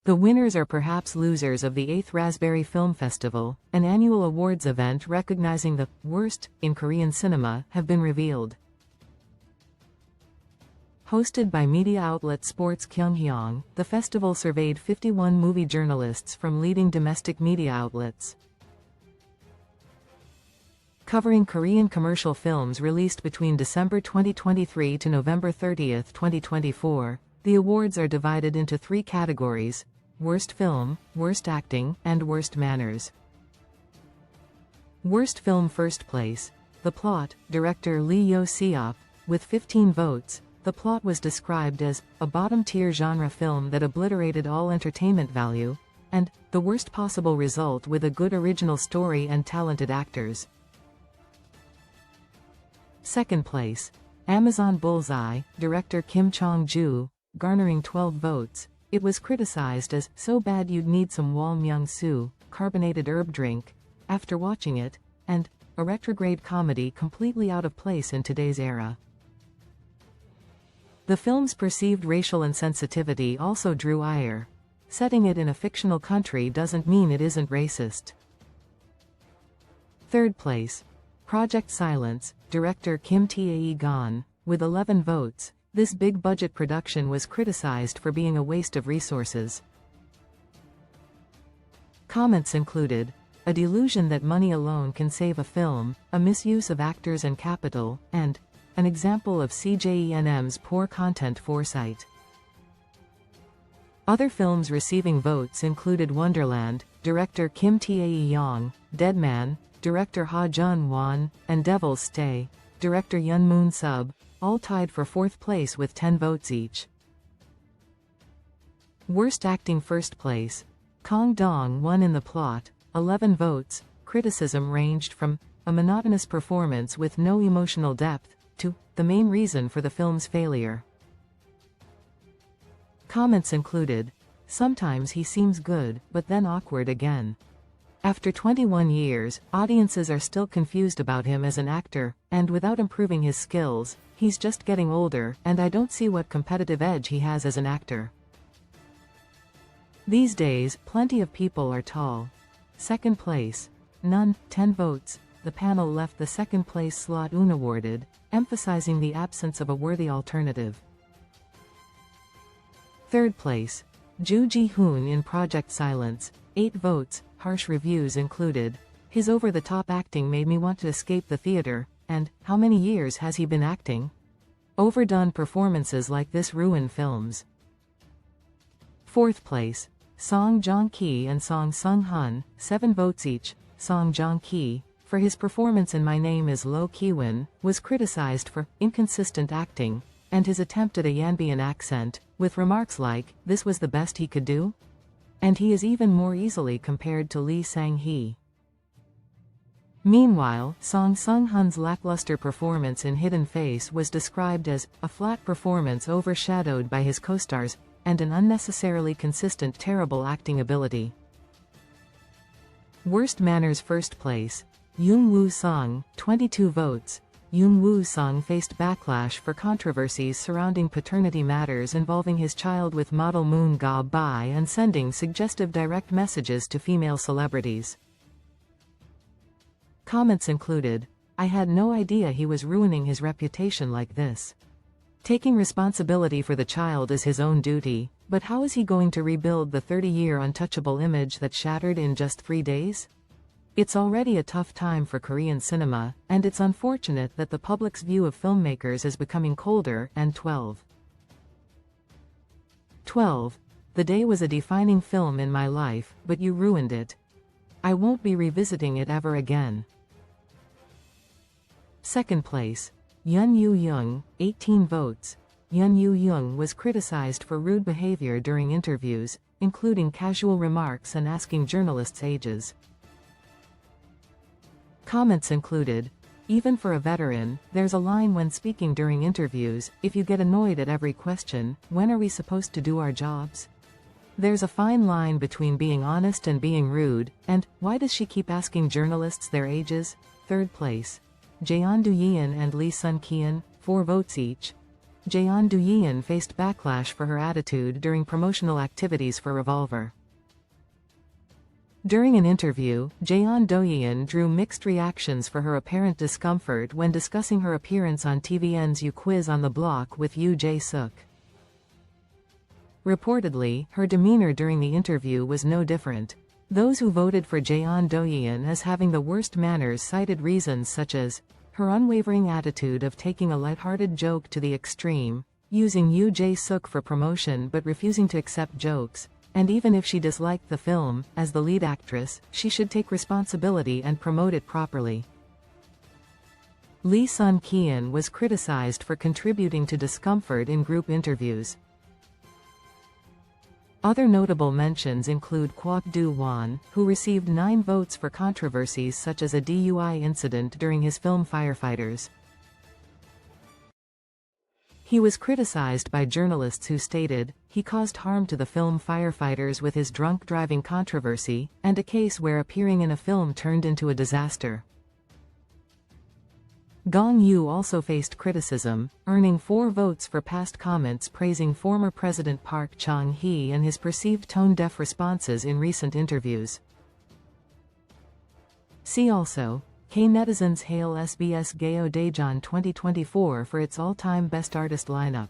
The winners are perhaps losers of the 8th Raspberry Film Festival, an annual awards event recognizing the worst in Korean cinema, have been revealed. Hosted by media outlet Sports Kyunghyang, the festival surveyed 51 movie journalists from leading domestic media outlets. Covering Korean commercial films released between December 2023 to November 30, 2024, the awards are divided into 3 categories: Worst Film, Worst Acting, and Worst Manners. Worst Film first place. The plot, director Lee Yo-seop, with 15 votes. The plot was described as a bottom-tier genre film that obliterated all entertainment value, and the worst possible result with a good original story and talented actors. Second place. Amazon Bullseye, director Kim Chong-ju, garnering 12 votes. It was criticized as so bad you'd need some Wal Myung-soo carbonated herb drink after watching it, and a retrograde comedy completely out of place in today's era. The film's perceived racial insensitivity also drew ire. Setting it in a fictional country doesn't mean it isn't racist. Third place. Project Silence, director Kim Tae-gon, with 11 votes. This big-budget production was criticized for being a waste of resources. Comments included, a delusion that money alone can save a film, a misuse of actors and capital, and an example of CJENM's poor content foresight. Other films receiving votes included Wonderland, director Kim Tae-yong, Deadman, director Ha Jun-won, and Devil's Stay, director Yoon Moon-sub, all tied for 4th place with 10 votes each. Worst Acting first place. Kang Dong won in The Plot, 11 votes. Criticism ranged from a monotonous performance with no emotional depth to the main reason for the film's failure. Comments included, sometimes he seems good, but then awkward again. After 21 years, audiences are still confused about him as an actor, and without improving his skills, he's just getting older, and I don't see what competitive edge he has as an actor. These days, plenty of people are tall. Second place. None, 10 votes. The panel left the second place slot unawarded, emphasizing the absence of a worthy alternative. Third place. Joo Ji-hoon in Project Silence, 8 votes. Harsh reviews included, his over-the-top acting made me want to escape the theater, and how many years has he been acting? Overdone performances like this ruin films. Fourth place. Song Joong-ki and Song Sung-hun, 7 votes each. Song Joong-ki, for his performance in My Name is Lo Ki-won, was criticized for inconsistent acting, and his attempt at a Yanbian accent, with remarks like, this was the best he could do? And he is even more easily compared to Lee Sang-hee. Meanwhile, Song Sung-hun's lackluster performance in Hidden Face was described as a flat performance overshadowed by his co-stars, and an unnecessarily consistent terrible acting ability. Worst Manners first place. Yoon Woo-sung, 22 votes. Yoon Woo-sung faced backlash for controversies surrounding paternity matters involving his child with model Moon Ga-bai and sending suggestive direct messages to female celebrities. Comments included, I had no idea he was ruining his reputation like this. Taking responsibility for the child is his own duty, but how is he going to rebuild the 30-year untouchable image that shattered in just 3 days? It's already a tough time for Korean cinema, and it's unfortunate that the public's view of filmmakers is becoming colder. And 12. The day was a defining film in my life, but you ruined it. I won't be revisiting it ever again. Second place. Yun Yu-young, 18 votes. Yun Yu-young was criticized for rude behavior during interviews, including casual remarks and asking journalists' ages. Comments included, even for a veteran, there's a line when speaking during interviews, if you get annoyed at every question, when are we supposed to do our jobs? There's a fine line between being honest and being rude, and why does she keep asking journalists their ages? Third place. Jaeon Do-yeon and Lee Sun-kian, 4 votes each. Jeon Do-yeon faced backlash for her attitude during promotional activities for Revolver. During an interview, Jeon Do-yeon drew mixed reactions for her apparent discomfort when discussing her appearance on TVN's You Quiz on the Block with Yoo Jae-suk. Reportedly, her demeanor during the interview was no different. Those who voted for Jeon Do-yeon as having the worst manners cited reasons such as her unwavering attitude of taking a lighthearted joke to the extreme, using Yoo Jae-suk for promotion but refusing to accept jokes, and even if she disliked the film, as the lead actress, she should take responsibility and promote it properly. Lee Sun-keun was criticized for contributing to discomfort in group interviews. Other notable mentions include Kwak Do-won, who received 9 votes for controversies such as a DUI incident during his film Firefighters. He was criticized by journalists who stated, he caused harm to the film Firefighters with his drunk driving controversy, and a case where appearing in a film turned into a disaster. Gong Yoo also faced criticism, earning 4 votes for past comments praising former President Park Chung-hee and his perceived tone-deaf responses in recent interviews. See also, K-netizens hail SBS Gayo Daejeon 2024 for its all-time best artist lineup.